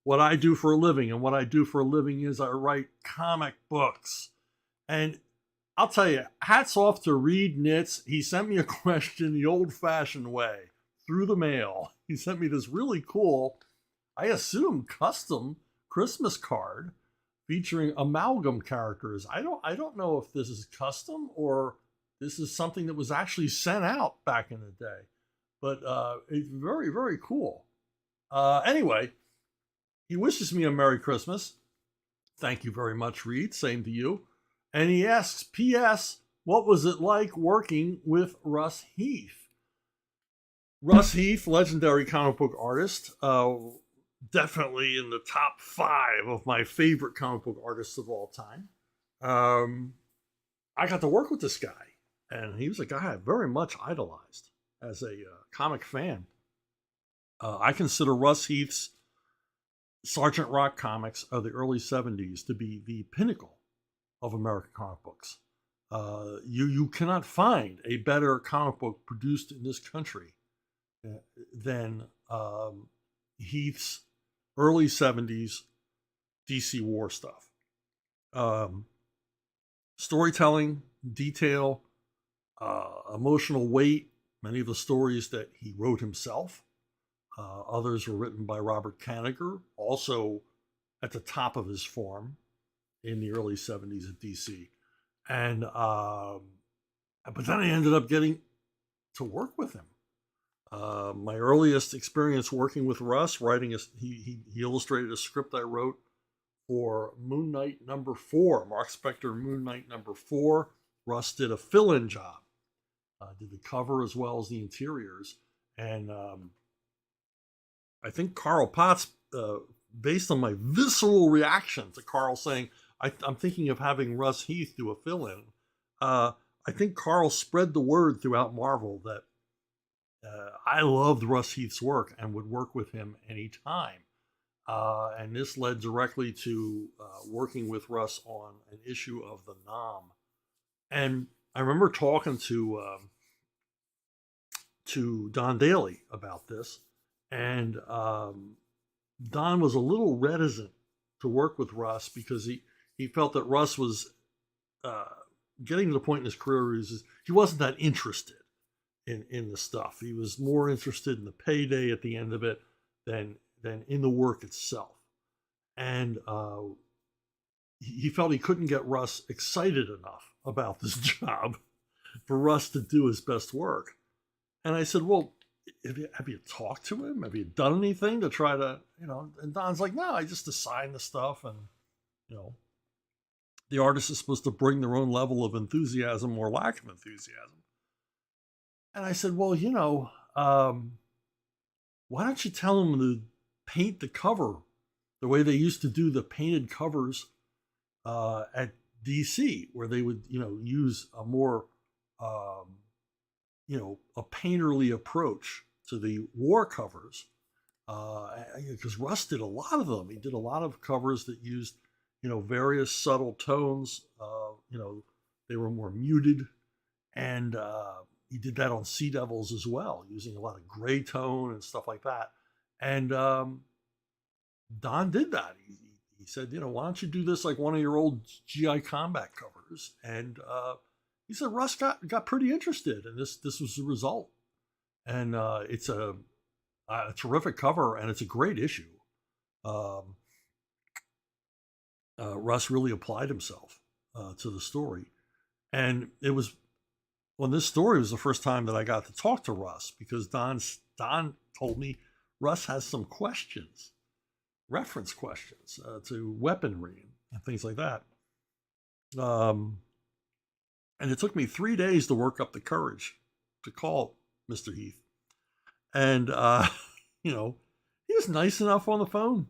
what I do for a living. And what I do for a living is I write comic books. And I'll tell you, hats off to Reed Nitz. He sent me a question the old fashioned way through the mail. He sent me this really cool, I assume custom Christmas card featuring amalgam characters. I don't know if this is custom or this is something that was actually sent out back in the day. But it's very, very cool. Anyway, he wishes me a Merry Christmas. Thank you very much, Reed. Same to you. And he asks, P.S., what was it like working with Russ Heath? Russ Heath, legendary comic book artist, definitely in the top 5 of my favorite comic book artists of all time. I got to work with this guy, and he was a guy I very much idolized as a comic fan. I consider Russ Heath's Sergeant Rock comics of the early 70s to be the pinnacle of American comic books. You cannot find a better comic book produced in this country than Heath's early 70s DC war stuff. Storytelling, detail, emotional weight, many of the stories that he wrote himself. Others were written by Robert Kanigher, also at the top of his form in the early 70s at DC. And but then I ended up getting to work with him. My earliest experience working with Russ, writing he illustrated a script I wrote for Moon Knight #4, Mark Spector Moon Knight #4. Russ did a fill-in job, did the cover as well as the interiors, and I think Carl Potts, based on my visceral reaction to Carl saying, I'm thinking of having Russ Heath do a fill-in. I think Carl spread the word throughout Marvel that I loved Russ Heath's work and would work with him anytime. And this led directly to working with Russ on an issue of the Nom. And I remember talking to Don Daly about this. And Don was a little reticent to work with Russ because he felt that Russ was getting to the point in his career where he wasn't that interested in the stuff. He was more interested in the payday at the end of it than in the work itself. And he felt he couldn't get Russ excited enough about this job for Russ to do his best work. And I said, well, have you talked to him? Have you done anything to try to, and Don's like, no, I just assign the stuff, and, the artist is supposed to bring their own level of enthusiasm or lack of enthusiasm. And I said, well, why don't you tell him to paint the cover the way they used to do the painted covers at DC, where they would, use a more, a painterly approach to the war covers, because Russ did a lot of them. He did a lot of covers that used, various subtle tones. They were more muted, and he did that on Sea Devils as well, using a lot of gray tone and stuff like that. And Don did that. He said, why don't you do this like one of your old GI Combat covers? And he said Russ got pretty interested, and this was the result. And it's a terrific cover, and it's a great issue. Russ really applied himself to the story, and it was this story was the first time that I got to talk to Russ, because Don told me Russ has some questions, reference questions to weaponry and things like that. And it took me 3 days to work up the courage to call Mr. Heath. And, he was nice enough on the phone.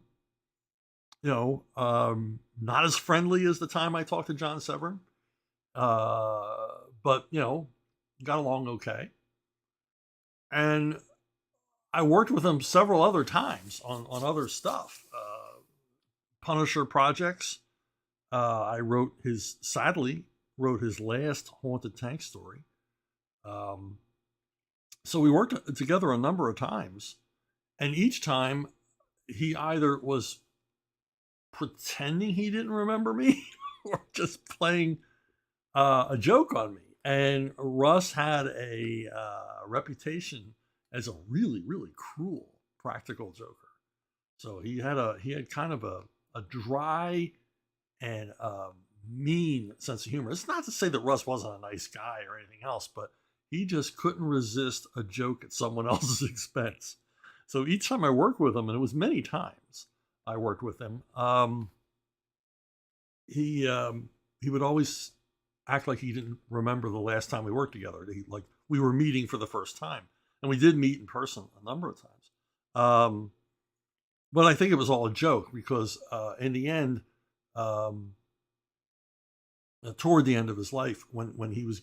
Not as friendly as the time I talked to John Severin. But, got along okay. And I worked with him several other times on other stuff. Punisher projects. I sadly wrote his last Haunted Tank story. So we worked together a number of times, and each time he either was pretending he didn't remember me or just playing a joke on me. And Russ had a reputation as a really, really cruel practical joker. So he had kind of a dry and mean sense of humor. It's not to say that Russ wasn't a nice guy or anything else, but he just couldn't resist a joke at someone else's expense. So each time I worked with him, and it was many times I worked with him, he would always act like he didn't remember the last time we worked together. Like we were meeting for the first time, and we did meet in person a number of times. But I think it was all a joke because in the end, toward the end of his life, when he was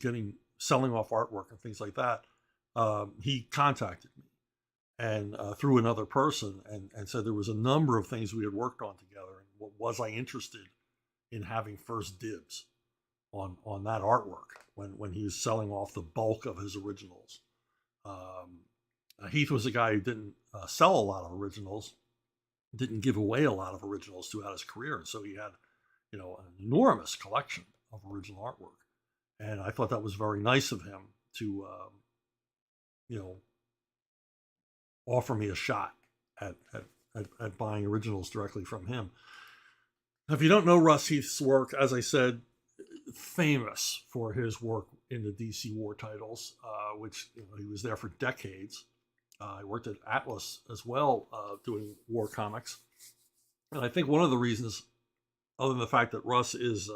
selling off artwork and things like that, he contacted me and through another person and said there was a number of things we had worked on together, and was I interested in having first dibs on that artwork when he was selling off the bulk of his originals. Heath was a guy who didn't sell a lot of originals, didn't give away a lot of originals throughout his career, and so he had, an enormous collection of original artwork. And I thought that was very nice of him to, offer me a shot at buying originals directly from him. If you don't know Russ Heath's work, as I said, famous for his work in the DC war titles, which he was there for decades. I worked at Atlas as well, doing war comics. And I think one of the reasons, other than the fact that Russ is,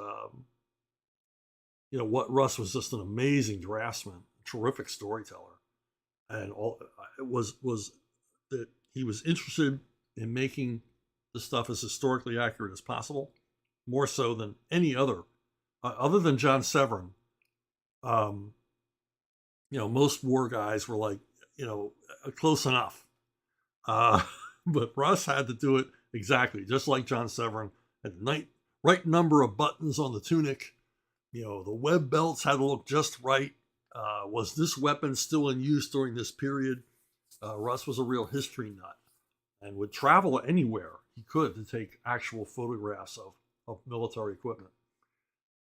Russ was just an amazing draftsman, terrific storyteller, and all it was that he was interested in making the stuff as historically accurate as possible, more so than any other than John Severin. Most war guys were like, close enough. But Russ had to do it exactly, just like John Severin. Had the right number of buttons on the tunic. The web belts had to look just right. Was this weapon still in use during this period? Russ was a real history nut and would travel anywhere he could to take actual photographs of military equipment.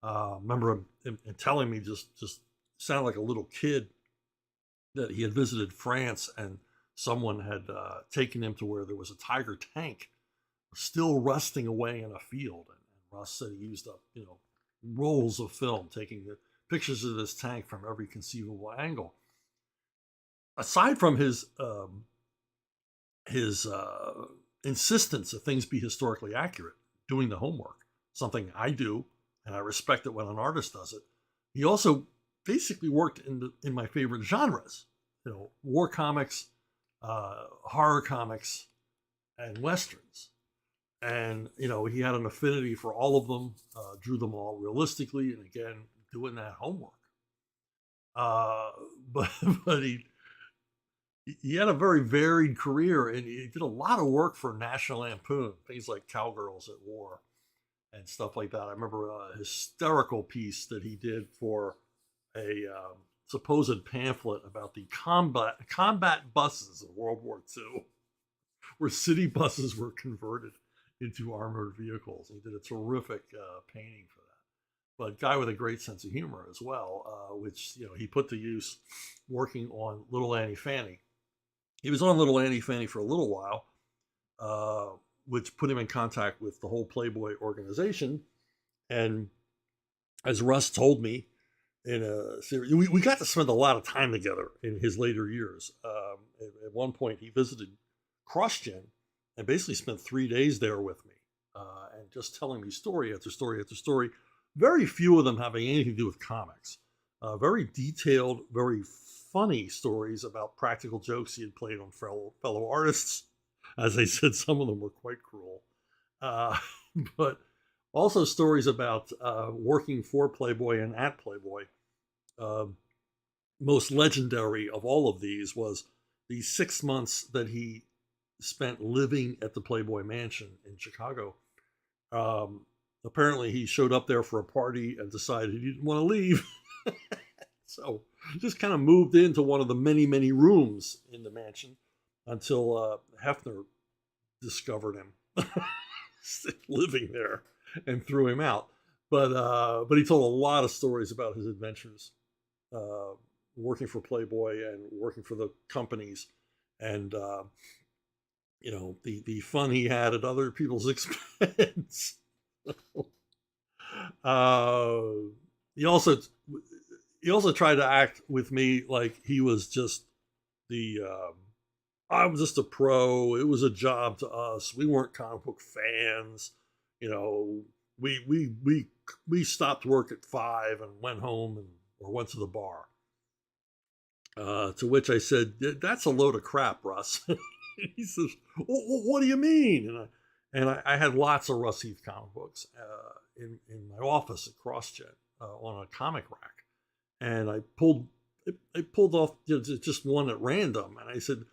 Remember him telling me, just sounded like a little kid, that he had visited France and someone had taken him to where there was a Tiger tank still rusting away in a field. And Russ said he used up, rolls of film, taking the pictures of this tank from every conceivable angle. Aside from his insistence that things be historically accurate, doing the homework, something I do, and I respect it when an artist does it, he also basically worked in my favorite genres, war comics, horror comics, and westerns. And, he had an affinity for all of them, drew them all realistically, and again, doing that homework. But he had a very varied career, and he did a lot of work for National Lampoon, things like Cowgirls at War and stuff like that. I remember a hysterical piece that he did for a supposed pamphlet about the combat buses of World War II, where city buses were converted into armored vehicles. He did a terrific painting for that. But guy with a great sense of humor as well, which he put to use working on Little Annie Fanny. He was on Little Annie Fanny for a little while, which put him in contact with the whole Playboy organization. And as Russ told me in a series, we got to spend a lot of time together in his later years. At one point, he visited CrossGen and basically spent 3 days there with me, and just telling me story after story after story. Very few of them having anything to do with comics. Very detailed, very funny stories about practical jokes he had played on fellow artists. As I said, some of them were quite cruel. But also stories about working for Playboy and at Playboy. Most legendary of all of these was the 6 months that he spent living at the Playboy Mansion in Chicago. Apparently he showed up there for a party and decided he didn't want to leave. So just kind of moved into one of the many, many rooms in the mansion until Hefner discovered him living there and threw him out. But he told a lot of stories about his adventures working for Playboy and working for the companies, and the fun he had at other people's expense. He also tried to act with me like he was just I was just a pro. It was a job to us. We weren't comic book fans. We stopped work at 5 and went home or went to the bar. To which I said, "That's a load of crap, Russ." He says, "What do you mean?" And I had lots of Russ Heath comic books in my office at CrossGen on a comic rack, and I pulled off just one at random, and I said,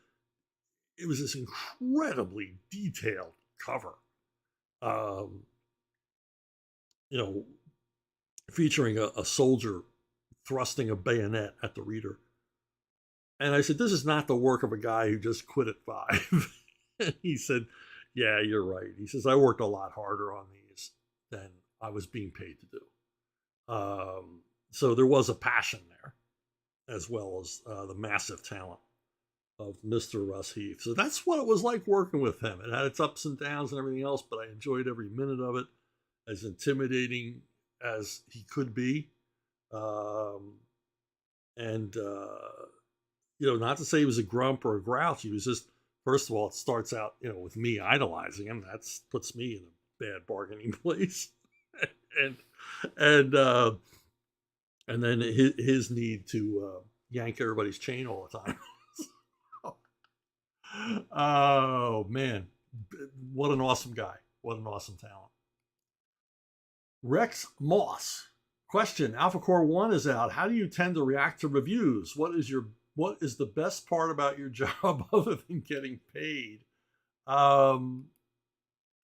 it was this incredibly detailed cover, featuring a soldier thrusting a bayonet at the reader. And I said, "This is not the work of a guy who just quit at 5. And he said, "Yeah, you're right." He says, "I worked a lot harder on these than I was being paid to do." So there was a passion there, as well as the massive talent of Mr. Russ Heath. So that's what it was like working with him. It had its ups and downs and everything else, but I enjoyed every minute of it, as intimidating as he could be. Not to say he was a grump or a grouch. He was just, first of all, it starts out, with me idolizing him. That puts me in a bad bargaining place. and then his need to yank everybody's chain all the time. Oh, man. What an awesome guy. What an awesome talent. Rex Moss. Question: Alpha Core 1 is out. How do you tend to react to reviews? What is the best part about your job other than getting paid? How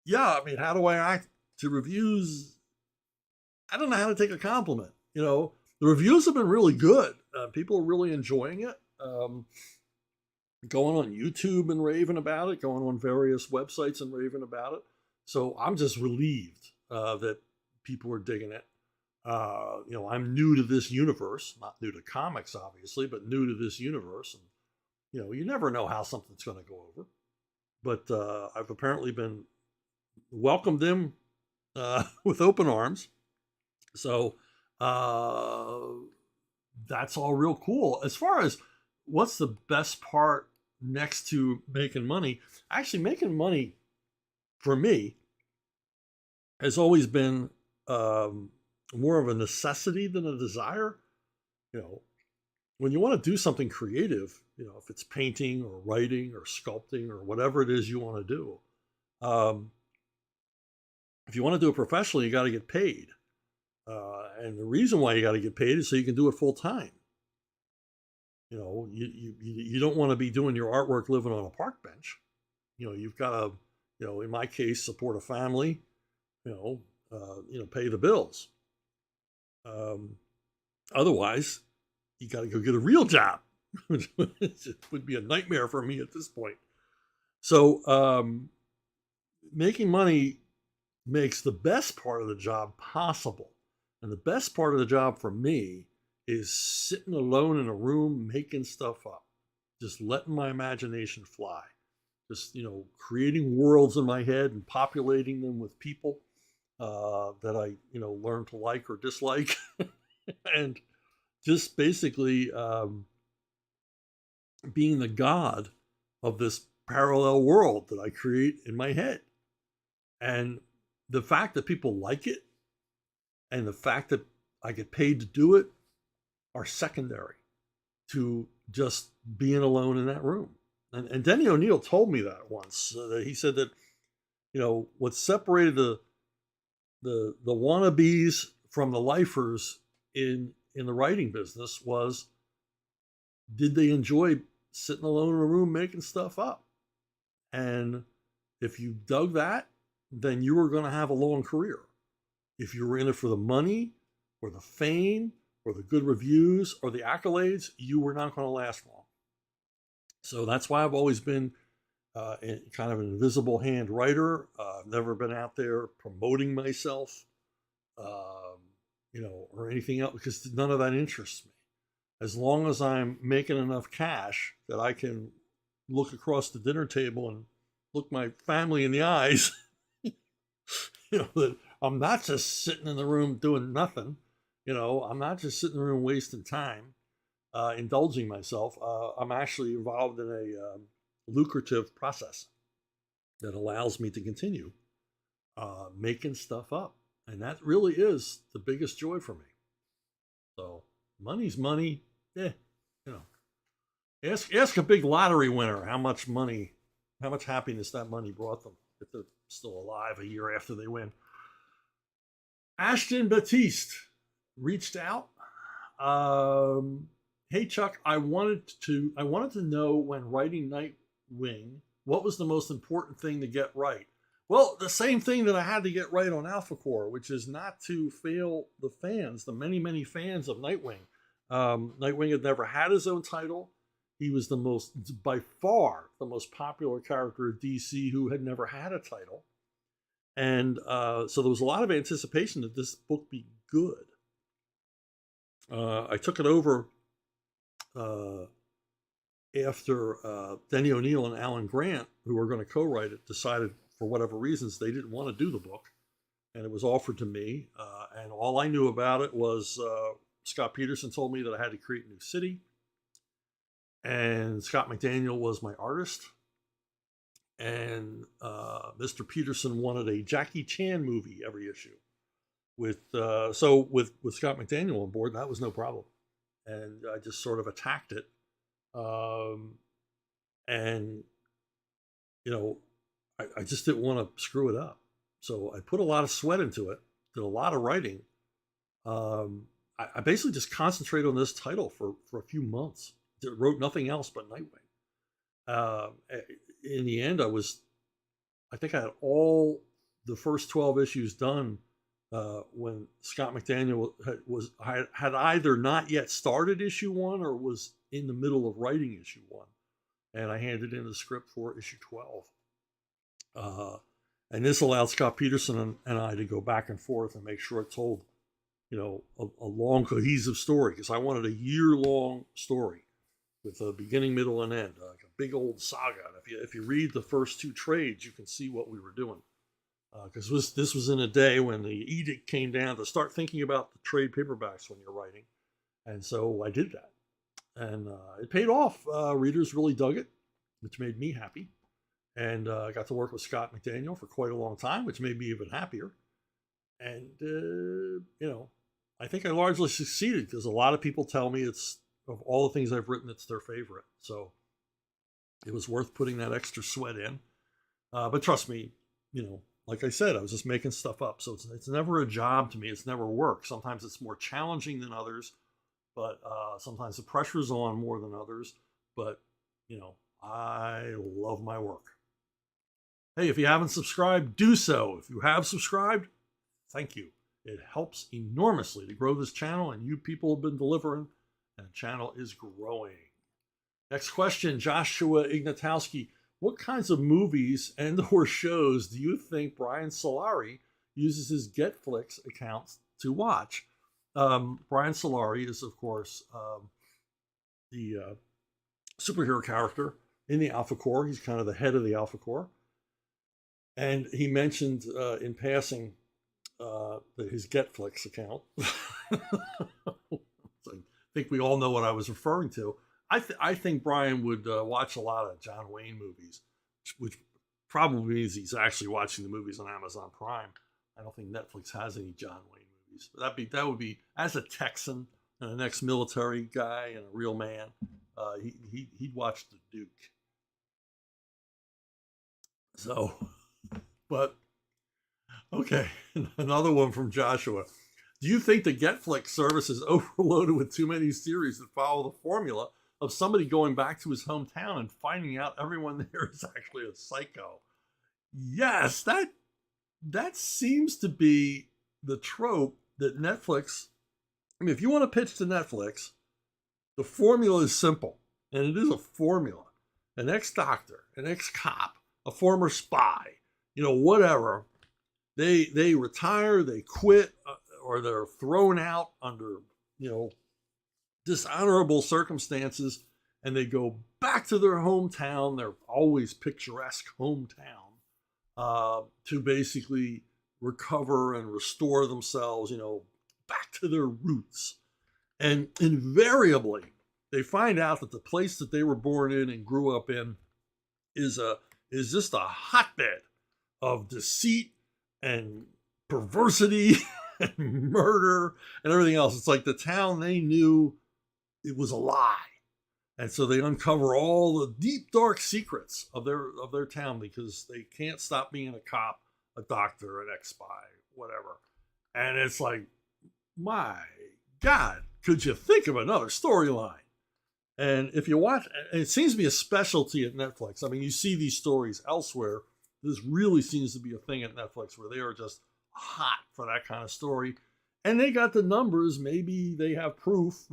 do I act to reviews? I don't know how to take a compliment. The reviews have been really good. People are really enjoying it. Going on YouTube and raving about it, going on various websites and raving about it. So I'm just relieved that people are digging it. I'm new to this universe, not new to comics, obviously, but new to this universe. And, you never know how something's going to go over. But I've apparently been welcomed in with open arms. So that's all real cool. As far as what's the best part next to making money, actually making money for me has always been more of a necessity than a desire. When you want to do something creative, if it's painting or writing or sculpting or whatever it is you want to do, if you want to do it professionally, you got to get paid. And the reason why you got to get paid is so you can do it full time. You don't want to be doing your artwork living on a park bench. You've got to, in my case, support a family, pay the bills. Otherwise, you got to go get a real job, which would be a nightmare for me at this point. So making money makes the best part of the job possible. And the best part of the job for me is sitting alone in a room making stuff up, just letting my imagination fly, just creating worlds in my head and populating them with people that I learn to like or dislike, and just basically being the god of this parallel world that I create in my head. And the fact that people like it and the fact that I get paid to do it are secondary to just being alone in that room. And Denny O'Neil told me that once. That he said that, what separated the wannabes from the lifers in the writing business was, did they enjoy sitting alone in a room making stuff up? And if you dug that, then you were going to have a long career. If you were in it for the money or the fame or the good reviews or the accolades, you were not going to last long. So that's why I've always been kind of an invisible hand writer. I've never been out there promoting myself, or anything else, because none of that interests me. As long as I'm making enough cash that I can look across the dinner table and look my family in the eyes, that I'm not just sitting in the room doing nothing. I'm not just sitting in the room wasting time, indulging myself. I'm actually involved in a lucrative process that allows me to continue making stuff up. And that really is the biggest joy for me. So money's money. Yeah, ask a big lottery winner how much happiness that money brought them if they're still alive a year after they win. Ashton Batiste reached out. Hey Chuck, I wanted to know, when writing Nightwing, what was the most important thing to get right? Well, the same thing that I had to get right on AlphaCore, which is not to fail the fans, the many, many fans of Nightwing. Nightwing had never had his own title. He was by far the most popular character at DC who had never had a title. And so there was a lot of anticipation that this book be good. I took it over after Denny O'Neil and Alan Grant, who were going to co-write it, decided for whatever reasons they didn't want to do the book. And it was offered to me. And all I knew about it was Scott Peterson told me that I had to create a new city. And Scott McDaniel was my artist. And Mr. Peterson wanted a Jackie Chan movie every issue. With Scott McDaniel on board, that was no problem. And I just sort of attacked it. I just didn't want to screw it up. So I put a lot of sweat into it, did a lot of writing. I basically just concentrated on this title for a few months. Wrote nothing else but Nightwing. In the end, I think I had all the first 12 issues done when Scott McDaniel had either not yet started issue 1 or was in the middle of writing issue 1. And I handed in the script for issue 12. And this allowed Scott Peterson and I to go back and forth and make sure it told, a long cohesive story, because I wanted a year-long story with a beginning, middle, and end, like a big old saga. And if you read the first 2 trades, you can see what we were doing. Because this was in a day when the edict came down to start thinking about the trade paperbacks when you're writing. And so I did that. And it paid off. Readers really dug it, which made me happy. And I got to work with Scott McDaniel for quite a long time, which made me even happier. And, I think I largely succeeded, because a lot of people tell me it's, of all the things I've written, it's their favorite. So it was worth putting that extra sweat in. But trust me, like I said, I was just making stuff up. So it's never a job to me. It's never work. Sometimes it's more challenging than others, but sometimes the pressure's on more than others. But, I love my work. Hey, if you haven't subscribed, do so. If you have subscribed, thank you. It helps enormously to grow this channel, and you people have been delivering, and the channel is growing. Next question, Joshua Ignatowski. What kinds of movies and or shows do you think Brian Solari uses his Getflix accounts to watch? Brian Solari is, of course, the superhero character in the AlphaCore. He's kind of the head of the AlphaCore. And he mentioned in passing his Getflix account. So I think we all know what I was referring to. I think Brian would watch a lot of John Wayne movies, which probably means he's actually watching the movies on Amazon Prime. I don't think Netflix has any John Wayne movies. That would be, as a Texan and an ex-military guy and a real man, he'd watch The Duke. So, but okay, another one from Joshua. Do you think the Getflix service is overloaded with too many series that follow the formula of somebody going back to his hometown and finding out everyone there is actually a psycho? Yes, that seems to be the trope that Netflix, I mean, if you want to pitch to Netflix, the formula is simple, and it is a formula. an ex-doctor, an ex-cop, a former spy, whatever. They retire, they quit, or they're thrown out under, dishonorable circumstances, and they go back to their hometown, their always picturesque hometown, to basically recover and restore themselves, back to their roots. And invariably, they find out that the place that they were born in and grew up in is just a hotbed of deceit and perversity and murder and everything else. It's like the town they knew, it was a lie. And so they uncover all the deep, dark secrets of their town, because they can't stop being a cop, a doctor, an ex-spy, whatever. And it's like, my God, could you think of another storyline? And if you watch, it seems to be a specialty at Netflix. I mean, you see these stories elsewhere. This really seems to be a thing at Netflix, where they are just hot for that kind of story. And they got the numbers. Maybe they have proof,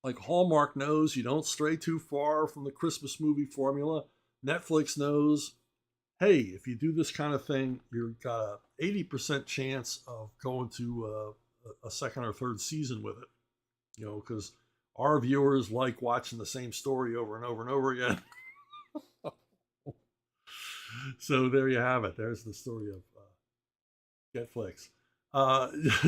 like Hallmark knows you don't stray too far from the Christmas movie formula. Netflix knows, hey, if you do this kind of thing, you've got a 80% chance of going to a second or third season with it. Because our viewers like watching the same story over and over and over again. So there you have it. There's the story of Netflix.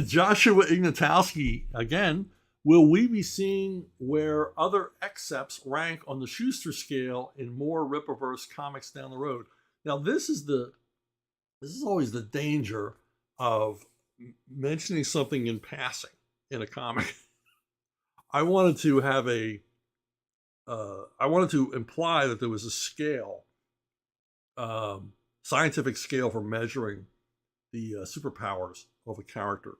Joshua Ignatowski, again, will we be seeing where other accepts rank on the Schuster scale in more Rippaverse comics down the road? Now, this is always the danger of mentioning something in passing in a comic. I wanted to imply that there was a scale, scientific scale for measuring the superpowers of a character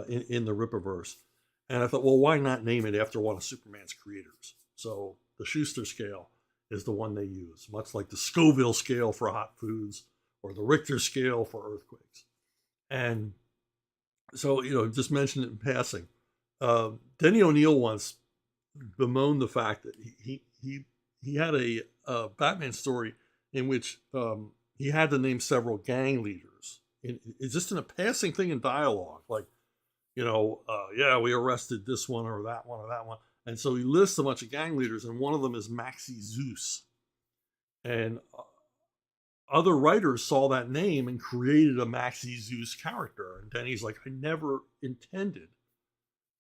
in the Rippaverse. And I thought, well, why not name it after one of Superman's creators? So the Schuster scale is the one they use, much like the Scoville scale for hot foods or the Richter scale for earthquakes. And so, just mention it in passing. Denny O'Neil once bemoaned the fact that he had a Batman story in which he had to name several gang leaders. It's just in a passing thing in dialogue, like, yeah, we arrested this one or that one or that one. And so he lists a bunch of gang leaders, and one of them is Maxie Zeus. And other writers saw that name and created a Maxie Zeus character. And Denny's like, I never intended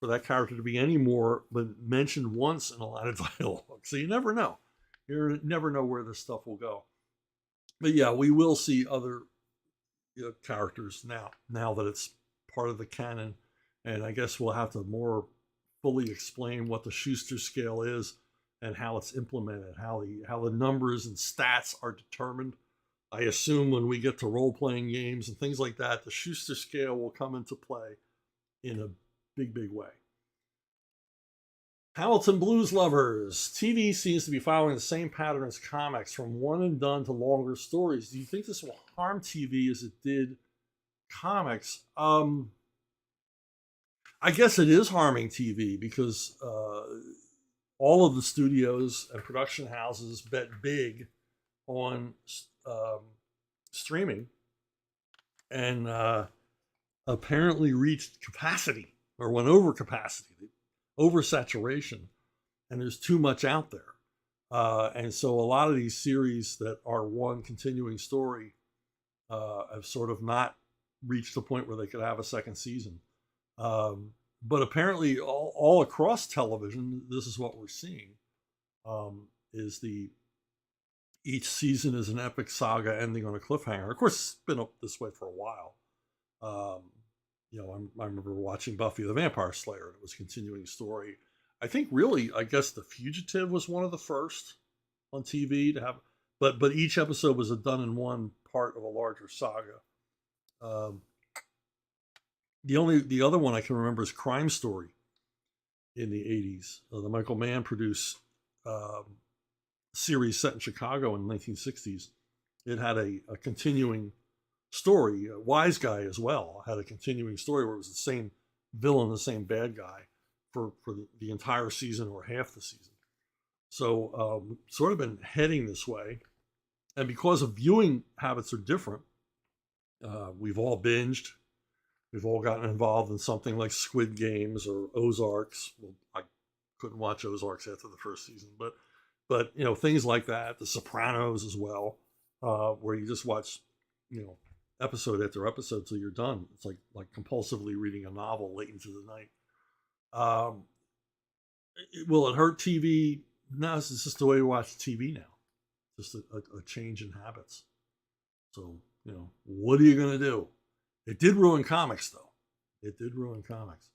for that character to be any more but mentioned once in a lot of dialogue. So you never know. You never know where this stuff will go. But yeah, we will see other characters now that it's part of the canon. And I guess we'll have to more fully explain what the Schuster scale is and how it's implemented, how the numbers and stats are determined. I assume when we get to role-playing games and things like that, the Schuster scale will come into play in a big, big way. Hamilton Blues lovers. TV seems to be following the same pattern as comics, from one and done to longer stories. Do you think this will harm TV as it did comics? I guess it is harming TV because all of the studios and production houses bet big on streaming and apparently reached capacity or went over capacity, oversaturation, and there's too much out there. And so a lot of these series that are one continuing story have sort of not reached the point where they could have a second season. But apparently all across television, this is what we're seeing, is each season is an epic saga ending on a cliffhanger. Of course, it's been up this way for a while. I remember watching Buffy the Vampire Slayer, and it was a continuing story. I think really, I guess The Fugitive was one of the first on TV to have, but each episode was a done in one part of a larger saga. The other one I can remember is Crime Story in the 80s. The Michael Mann produced series set in Chicago in the 1960s. It had a continuing story. Wise Guy as well had a continuing story where it was the same villain, the same bad guy for the entire season or half the season. So sort of been heading this way. And because of viewing habits are different, we've all binged. We've all gotten involved in something like Squid Games or Ozarks. Well, I couldn't watch Ozarks after the first season, but you know, things like that. The Sopranos as well, where you just watch, you know, episode after episode till you're done. It's like compulsively reading a novel late into the night. Will it hurt TV? No, it's just the way we watch TV now. Just a change in habits. So, you know, what are you going to do? It did ruin comics, though. It did ruin comics.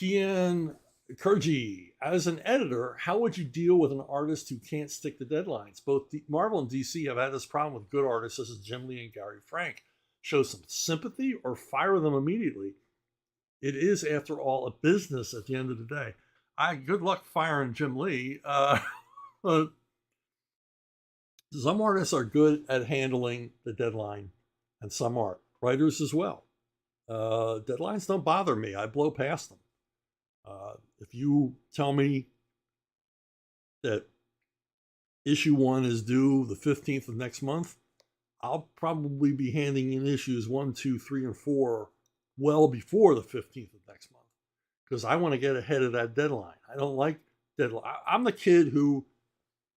Kian Kurji, as an editor, how would you deal with an artist who can't stick to deadlines? Both Marvel and DC have had this problem with good artists such as Jim Lee and Gary Frank. Show some sympathy or fire them immediately. It is, after all, a business at the end of the day. Good luck firing Jim Lee. Some artists are good at handling the deadline, and some aren't. Writers as well. Deadlines don't bother me. I blow past them. If you tell me that issue 1 is due the 15th of next month, I'll probably be handing in issues 1, 2, 3, and 4 well before the 15th of next month, because I want to get ahead of that deadline. I don't like deadline. I'm the kid who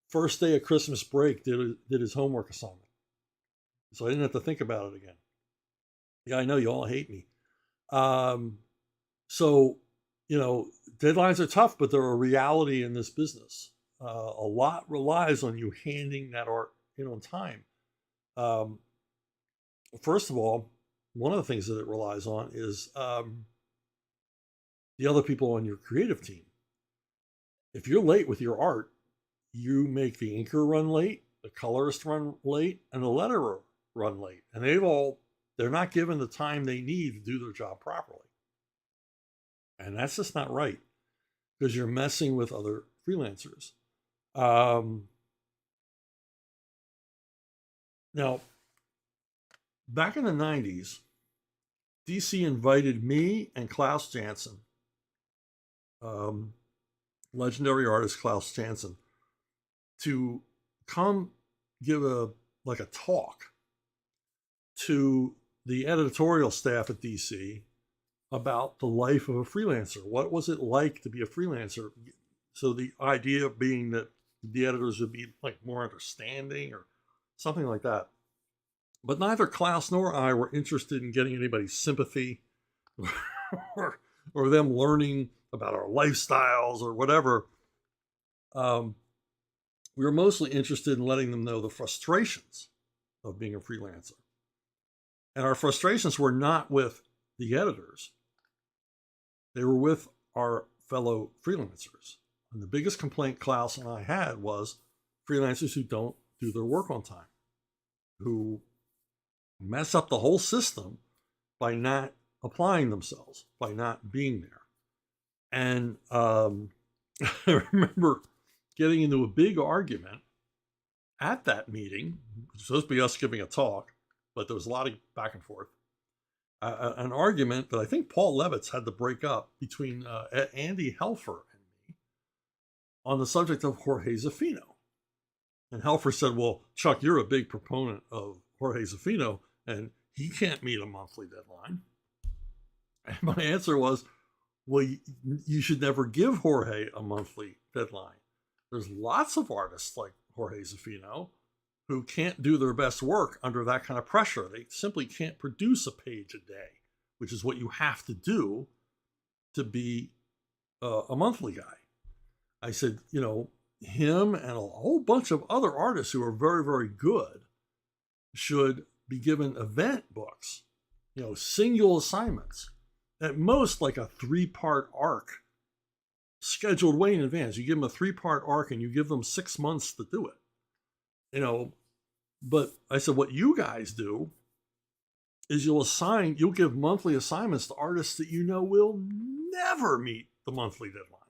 first day of Christmas break did his homework assignment, so I didn't have to think about it again. Yeah, I know you all hate me. So, you know, deadlines are tough, but they're a reality in this business. A lot relies on you handing that art in on time. First of all, one of the things that it relies on is the other people on your creative team. If you're late with your art, you make the inker run late, the colorist run late, and the letterer run late. And they're not given the time they need to do their job properly. And that's just not right, because you're messing with other freelancers. Now, back in the 90s, DC invited me and Klaus Janson, legendary artist Klaus Janson, to come give a talk to the editorial staff at DC about the life of a freelancer. What was it like to be a freelancer? So the idea being that the editors would be like more understanding or something like that. But neither Klaus nor I were interested in getting anybody's sympathy or them learning about our lifestyles or whatever. We were mostly interested in letting them know the frustrations of being a freelancer. And our frustrations were not with the editors. They were with our fellow freelancers. And the biggest complaint Klaus and I had was freelancers who don't do their work on time, who mess up the whole system by not applying themselves, by not being there. And I remember getting into a big argument at that meeting. It was supposed to be us giving a talk, but there was a lot of back and forth. An argument that I think Paul Levitz had to break up between Andy Helfer and me on the subject of Jorge Zafino. And Helfer said, well, Chuck, you're a big proponent of Jorge Zafino, and he can't meet a monthly deadline. And my answer was, well, you should never give Jorge a monthly deadline. There's lots of artists like Jorge Zafino who can't do their best work under that kind of pressure. They simply can't produce a page a day, which is what you have to do to be a monthly guy. I said, you know, him and a whole bunch of other artists who are very, very good should be given event books, you know, single assignments, at most like a 3-part arc scheduled way in advance. You give them a 3-part arc and you give them 6 months to do it, you know. But I said, what you guys do is you'll give monthly assignments to artists that you know will never meet the monthly deadline.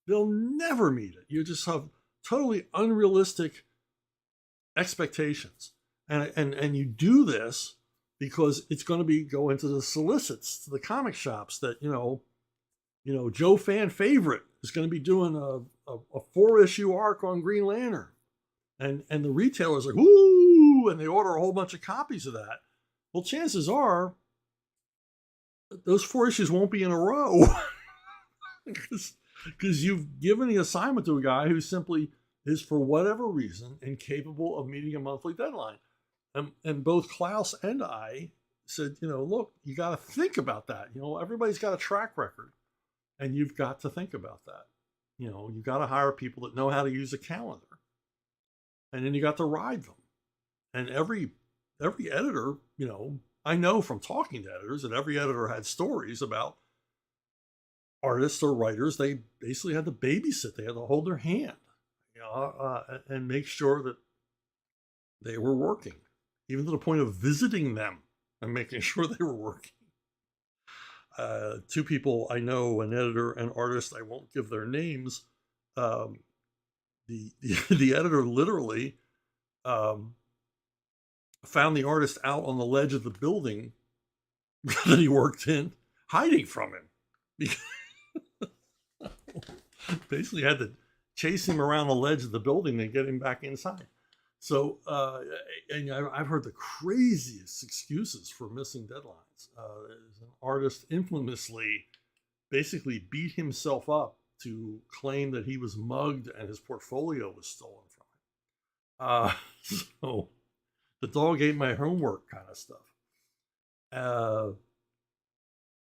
They'll never meet it. You just have totally unrealistic expectations. And you do this because it's going to go into the solicits to the comic shops that, you know, Joe Fan Favorite is going to be doing a 4-issue arc on Green Lantern. And the retailer's like, woo, and they order a whole bunch of copies of that. Well, chances are those 4 issues won't be in a row because you've given the assignment to a guy who simply is, for whatever reason, incapable of meeting a monthly deadline. And both Klaus and I said, look, you got to think about that. Everybody's got a track record, and you've got to think about that. You got to hire people that know how to use a calendar, and then you got to ride them. And every editor, I know from talking to editors that every editor had stories about artists or writers. They basically had to babysit. They had to hold their hand, and make sure that they were working, even to the point of visiting them and making sure they were working. 2 people I know, an editor and artist, I won't give their names. The editor literally found the artist out on the ledge of the building that he worked in, hiding from him. Basically had to chase him around the ledge of the building and get him back inside. So, and I've heard the craziest excuses for missing deadlines. An artist infamously basically beat himself up to claim that he was mugged and his portfolio was stolen from him. So the dog ate my homework kind of stuff.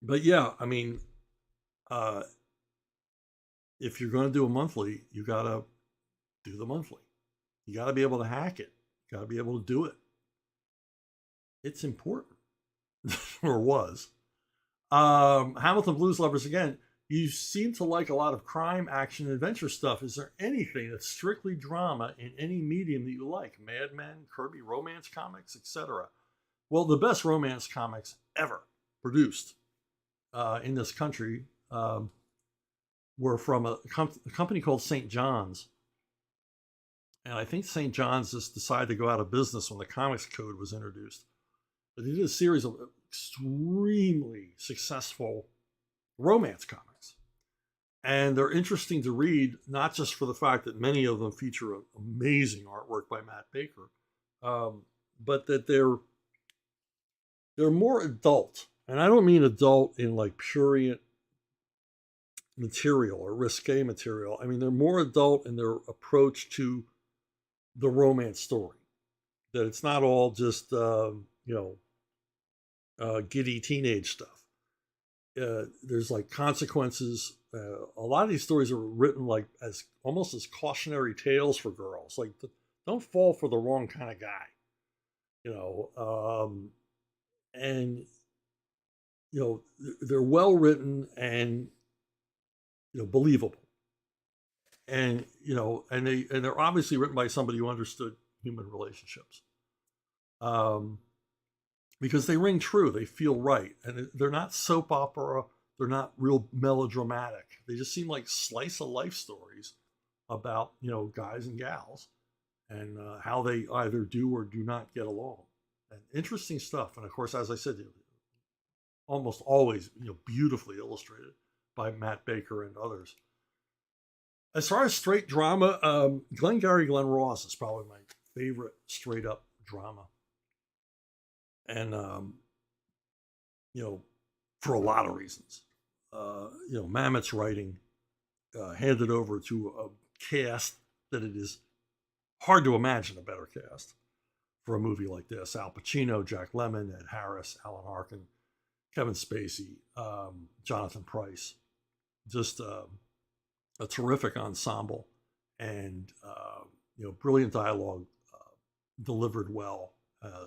But yeah, I mean, if you're going to do a monthly, you got to do the monthly. You got to be able to hack it. You got to be able to do it. It's important, or was. Hamilton Blues Lovers, again, you seem to like a lot of crime, action, and adventure stuff. Is there anything that's strictly drama in any medium that you like? Mad Men, Kirby, romance comics, etc. Well, the best romance comics ever produced in this country were from a company called St. John's. And I think St. John's just decided to go out of business when the Comics Code was introduced. But they did a series of extremely successful romance comics. And they're interesting to read, not just for the fact that many of them feature amazing artwork by Matt Baker, but that they're more adult. And I don't mean adult in like prurient material or risque material. I mean, they're more adult in their approach to the romance story, that it's not all just giddy teenage stuff. There's like consequences. A lot of these stories are written like as almost as cautionary tales for girls, like don't fall for the wrong kind of guy, and they're well written and believable. And they're obviously written by somebody who understood human relationships, because they ring true. They feel right, and they're not soap opera. They're not real melodramatic. They just seem like slice of life stories about guys and gals and how they either do or do not get along. And interesting stuff. And of course, as I said, almost always beautifully illustrated by Matt Baker and others. As far as straight drama, Glengarry Glen Ross is probably my favorite straight up drama. And, for a lot of reasons. Mamet's writing handed over to a cast that it is hard to imagine a better cast for a movie like this. Al Pacino, Jack Lemmon, Ed Harris, Alan Arkin, Kevin Spacey, Jonathan Pryce. Just a terrific ensemble, and brilliant dialogue, delivered well,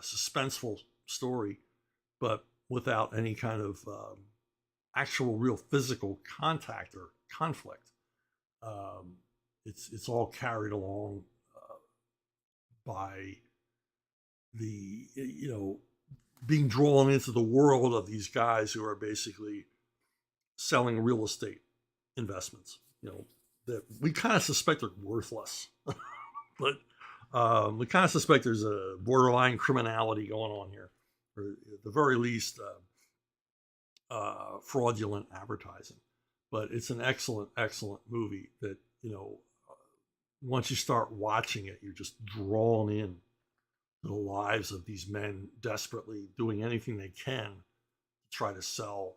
suspenseful story, but without any kind of actual real physical contact or conflict. It's all carried along by the being drawn into the world of these guys who are basically selling real estate investments, that we kind of suspect are worthless, but we kind of suspect there's a borderline criminality going on here, or at the very least, fraudulent advertising. But it's an excellent, excellent movie that you know, once you start watching it, you're just drawn in to the lives of these men desperately doing anything they can to try to sell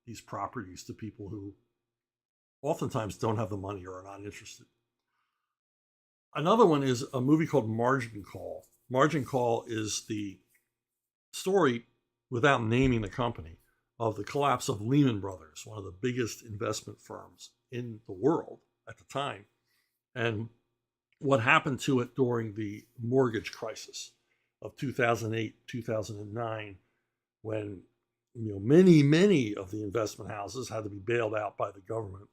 these properties to people who oftentimes don't have the money or are not interested. Another one is a movie called Margin Call. Margin Call is the story, without naming the company, of the collapse of Lehman Brothers, one of the biggest investment firms in the world at the time, and what happened to it during the mortgage crisis of 2008, 2009, when many of the investment houses had to be bailed out by the government.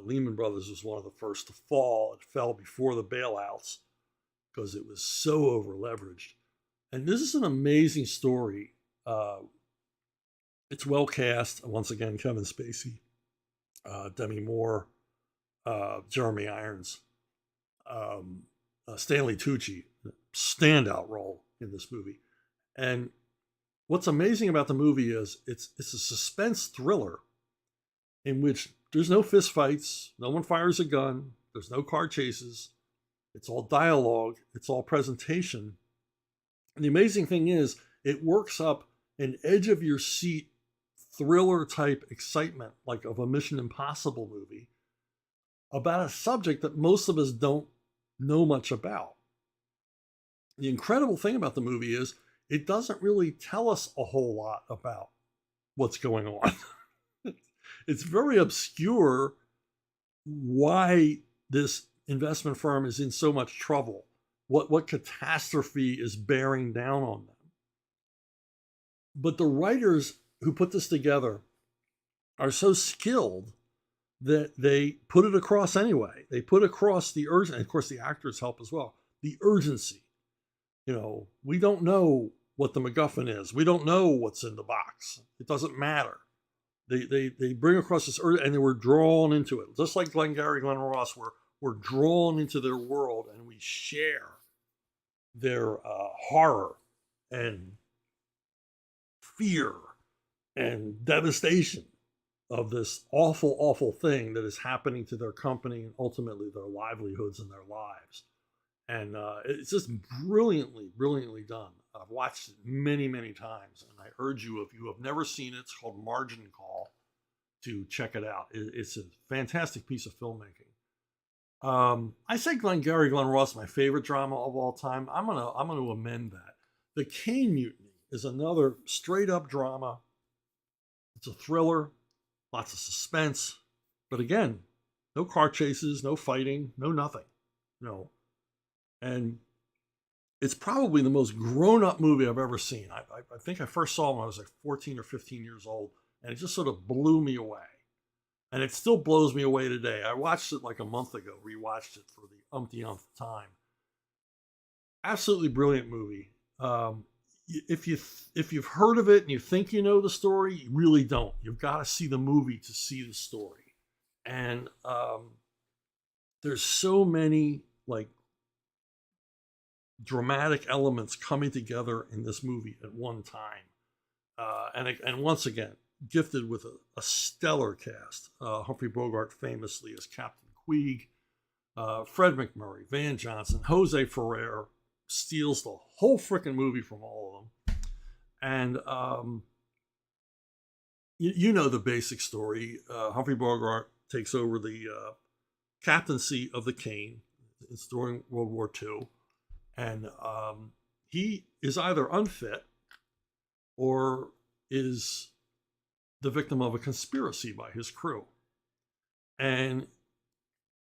Lehman Brothers was one of the first to fall. It fell before the bailouts because it was so over leveraged. And this is an amazing story. It's well cast. Once again, Kevin Spacey, Demi Moore, Jeremy Irons, Stanley Tucci, standout role in this movie. And what's amazing about the movie is it's a suspense thriller in which there's no fist fights, no one fires a gun, there's no car chases, it's all dialogue, it's all presentation. And the amazing thing is, it works up an edge of your seat thriller type excitement, like of a Mission Impossible movie, about a subject that most of us don't know much about. The incredible thing about the movie is it doesn't really tell us a whole lot about what's going on. It's very obscure why this investment firm is in so much trouble, what catastrophe is bearing down on them. But the writers who put this together are so skilled that they put it across anyway. They put across the urgency, and of course the actors help as well, the urgency. We don't know what the MacGuffin is. We don't know what's in the box. It doesn't matter. They bring across this urgency, and they were drawn into it. Just like Glengarry Glen Ross, we're drawn into their world, and we share their horror and fear and devastation of this awful, awful thing that is happening to their company and ultimately their livelihoods and their lives. And it's just brilliantly, brilliantly done. I've watched it many, many times, and I urge you, if you have never seen it, it's called Margin Call, to check it out. It's a fantastic piece of filmmaking. I say Glengarry Glen Ross, my favorite drama of all time. I'm gonna amend that. The Caine Mutiny is another straight up drama. It's a thriller, lots of suspense, but again, no car chases, no fighting, no nothing, and it's probably the most grown-up movie I've ever seen. I think I first saw it when I was like 14 or 15 years old, and it just sort of blew me away. And it still blows me away today. I watched it like a month ago, rewatched it for the umpteenth time. Absolutely brilliant movie. If you've heard of it and you think you know the story, you really don't. You've got to see the movie to see the story. And there's so many dramatic elements coming together in this movie at one time. And once again, gifted with a stellar cast. Humphrey Bogart famously as Captain Queeg, Fred McMurray, Van Johnson, Jose Ferrer steals the whole frickin' movie from all of them. And you know the basic story. Humphrey Bogart takes over the captaincy of the Caine. It's during World War II. And he is either unfit or is the victim of a conspiracy by his crew. And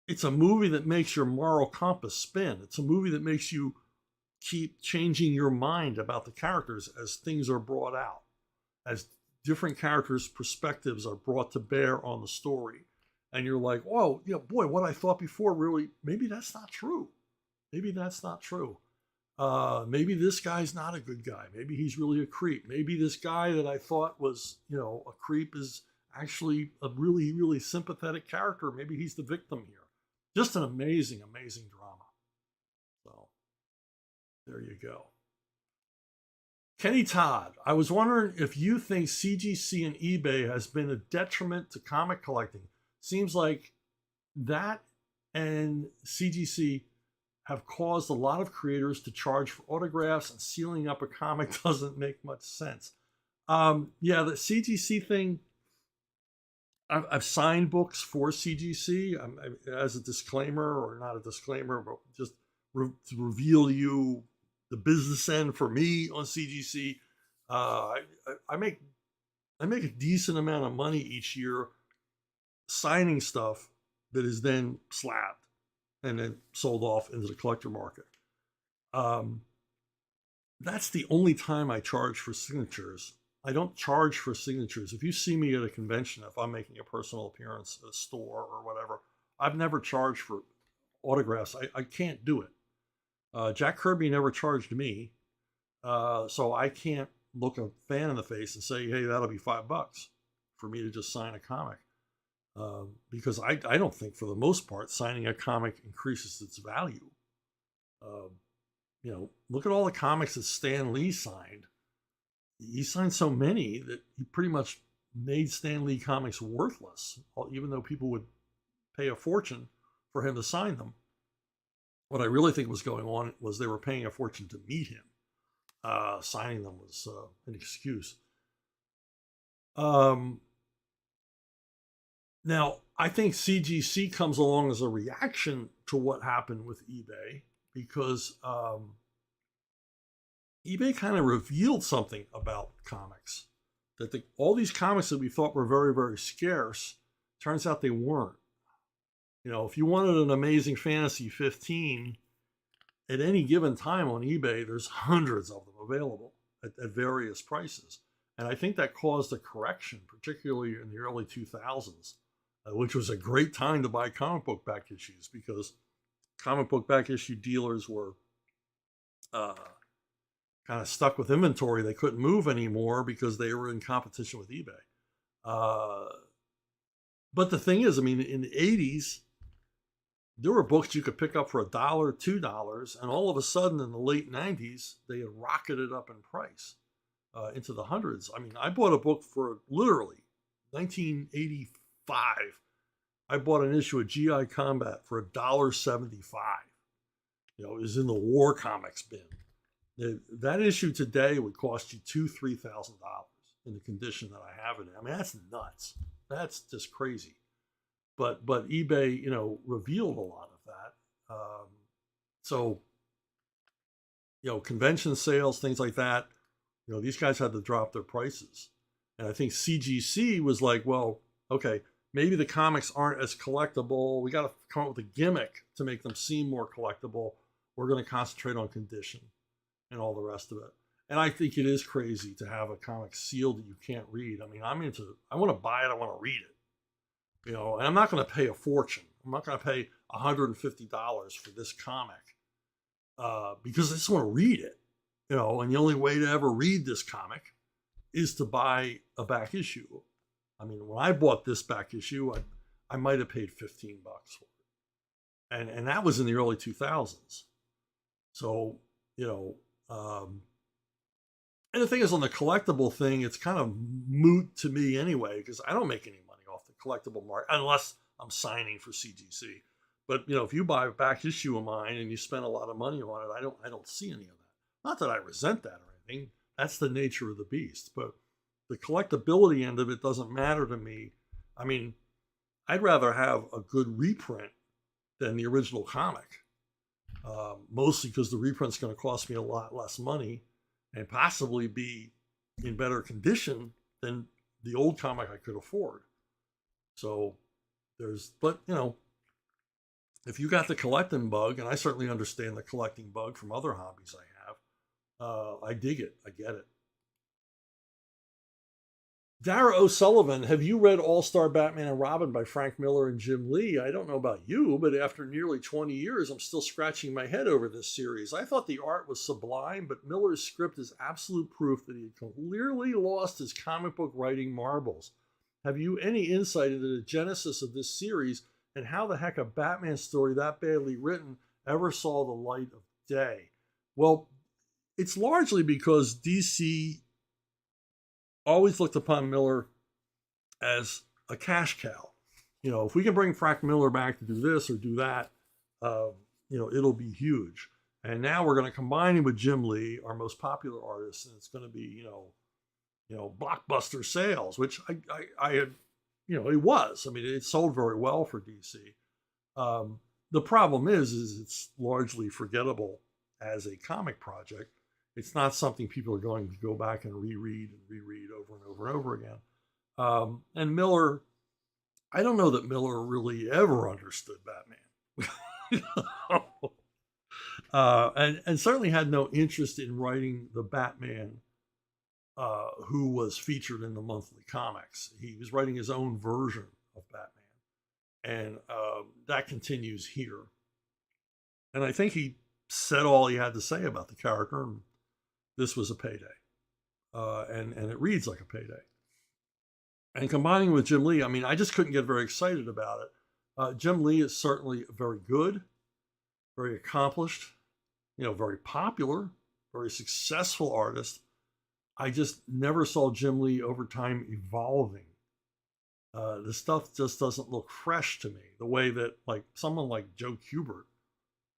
it's a movie that makes your moral compass spin. It's a movie that makes you keep changing your mind about the characters as things are brought out, as different characters' perspectives are brought to bear on the story. And you're like, whoa, boy, what I thought before, really, maybe that's not true. Maybe that's not true. Maybe this guy's not a good guy. Maybe he's really a creep. Maybe this guy that I thought was, a creep is actually a really, really sympathetic character. Maybe he's the victim here. Just an amazing, amazing drama. So there you go. Kenny Todd, I was wondering if you think CGC and eBay has been a detriment to comic collecting. Seems like that and CGC have caused a lot of creators to charge for autographs, and sealing up a comic doesn't make much sense. Yeah, the CGC thing, I've signed books for CGC as a disclaimer, or not a disclaimer, but just to reveal to you the business end for me on CGC. I make a decent amount of money each year signing stuff that is then slabbed and then sold off into the collector market. That's the only time I charge for signatures. I don't charge for signatures. If you see me at a convention, if I'm making a personal appearance at a store or whatever, I've never charged for autographs. I can't do it. Jack Kirby never charged me, so I can't look a fan in the face and say, hey, that'll be $5 for me to just sign a comic. Because I don't think, for the most part, signing a comic increases its value. Look at all the comics that Stan Lee signed. He signed so many that he pretty much made Stan Lee comics worthless, even though people would pay a fortune for him to sign them. What I really think was going on was they were paying a fortune to meet him. Signing them was an excuse. Now, I think CGC comes along as a reaction to what happened with eBay, because eBay kind of revealed something about comics, that all these comics that we thought were very, very scarce, turns out they weren't. If you wanted an Amazing Fantasy 15, at any given time on eBay, there's hundreds of them available at various prices. And I think that caused a correction, particularly in the early 2000s, which was a great time to buy comic book back issues, because comic book back issue dealers were kind of stuck with inventory they couldn't move anymore because they were in competition with eBay. But the thing is, in the 80s, there were books you could pick up for $1, $2, and all of a sudden in the late 90s, they had rocketed up in price into the hundreds. I bought a book for literally 1985. I bought an issue of GI Combat for $1.75. It was in the War Comics bin. That issue today would cost you $2,000-$3,000 in the condition that I have it in. That's nuts. That's just crazy. But eBay, revealed a lot of that. So, convention sales, things like that, these guys had to drop their prices. And I think CGC was like, well, okay, maybe the comics aren't as collectible. We got to come up with a gimmick to make them seem more collectible. We're going to concentrate on condition and all the rest of it. And I think it is crazy to have a comic sealed that you can't read. I want to buy it. I want to read it. And I'm not going to pay a fortune. I'm not going to pay $150 for this comic because I just want to read it. And the only way to ever read this comic is to buy a back issue. When I bought this back issue, I might have paid $15 for it. And that was in the early 2000s. So, and the thing is, on the collectible thing, it's kind of moot to me anyway, because I don't make any money off the collectible market unless I'm signing for CGC. But if you buy a back issue of mine and you spend a lot of money on it, I don't see any of that. Not that I resent that or anything. That's the nature of the beast. But the collectability end of it doesn't matter to me. I'd rather have a good reprint than the original comic. Mostly because the reprint's going to cost me a lot less money and possibly be in better condition than the old comic I could afford. So if you got the collecting bug, and I certainly understand the collecting bug from other hobbies I have, I dig it. I get it. Dara O'Sullivan, have you read All-Star Batman and Robin by Frank Miller and Jim Lee? I don't know about you, but after nearly 20 years, I'm still scratching my head over this series. I thought the art was sublime, but Miller's script is absolute proof that he clearly lost his comic book writing marbles. Have you any insight into the genesis of this series and how the heck a Batman story that badly written ever saw the light of day? Well, it's largely because DC always looked upon Miller as a cash cow. if we can bring Frank Miller back to do this or do that, it'll be huge. And now we're going to combine him with Jim Lee, our most popular artist, and it's going to be, blockbuster sales, which I had, it was. I mean, it sold very well for DC. The problem is it's largely forgettable as a comic project. It's not something people are going to go back and reread over and over and over again. And Miller, I don't know that Miller really ever understood Batman. And certainly had no interest in writing the Batman who was featured in the monthly comics. He was writing his own version of Batman. And that continues here. And I think he said all he had to say about the character, and this was a payday. And it reads like a payday. And combining with Jim Lee, I mean, I just couldn't get very excited about it. Jim Lee is certainly very good, very accomplished, very popular, very successful artist. I just never saw Jim Lee over time evolving. The stuff just doesn't look fresh to me, the way that someone like Joe Kubert,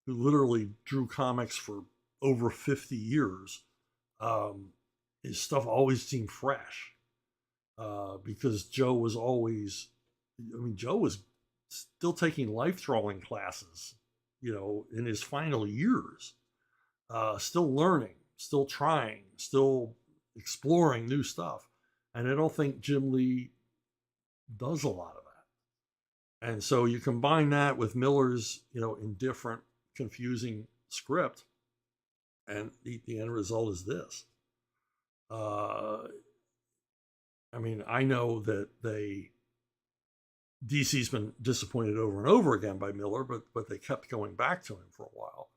who literally drew comics for over 50 years, his stuff always seemed fresh. Because Joe was Joe was still taking life drawing classes, in his final years, still learning, still trying, still exploring new stuff. And I don't think Jim Lee does a lot of that. And so you combine that with Miller's, indifferent, confusing script, and the end result is this. I know that DC's been disappointed over and over again by Miller, but they kept going back to him for a while.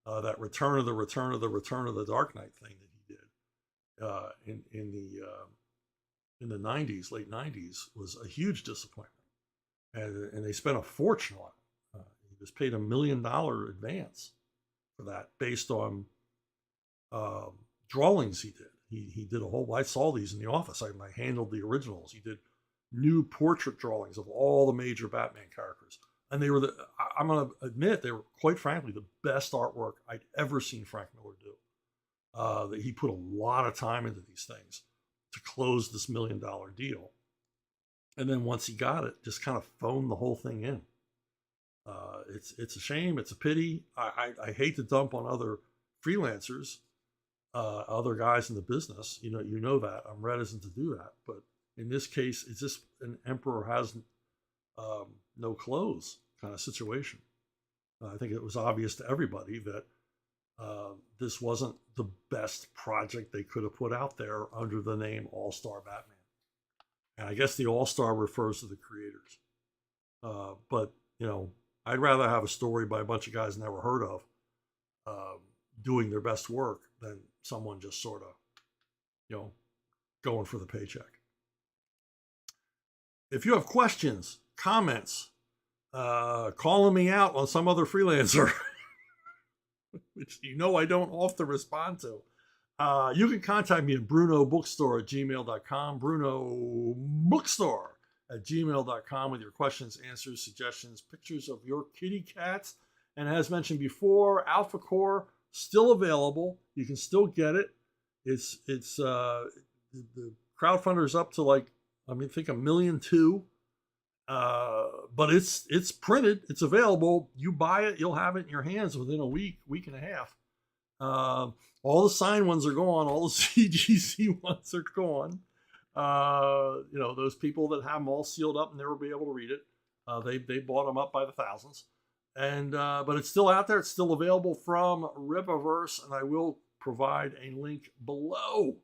That return of the Dark Knight thing that he did in the 90s, late 90s, was a huge disappointment. And they spent a fortune on it. He was paid $1 million advance for that based on drawings he did. He did a whole, I saw these in the office. I handled the originals. He did new portrait drawings of all the major Batman characters. And they were, I'm going to admit, they were, quite frankly, the best artwork I'd ever seen Frank Miller do. That he put a lot of time into these things to close this $1 million deal. And then once he got it, just kind of phoned the whole thing in. It's a shame. It's a pity. I hate to dump on other freelancers, other guys in the business. You know that. I'm reticent to do that. But in this case, it's just an emperor has no clothes kind of situation. I think it was obvious to everybody that this wasn't the best project they could have put out there under the name All-Star Batman. And I guess the All-Star refers to the creators. But, I'd rather have a story by a bunch of guys never heard of doing their best work than someone just sort of, going for the paycheck. If you have questions, comments, calling me out on some other freelancer, which I don't often respond to, you can contact me at brunobookstore@gmail.com, brunobookstore@gmail.com, with your questions, answers, suggestions, pictures of your kitty cats. And as mentioned before, MANTICORE still available. You can still get it. It's the crowdfunder's up to I think $1.2 million. But it's printed. It's available. You buy it, you'll have it in your hands within a week and a half. All the signed ones are gone. All the CGC ones are gone. Those people that have them all sealed up and never be able to read it, they bought them up by the thousands. And but it's still out there. It's still available from Rippaverse, and I will provide a link below.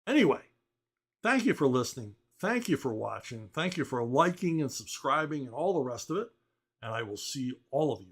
Anyway, thank you for listening. Thank you for watching. Thank you for liking and subscribing and all the rest of it. And I will see all of you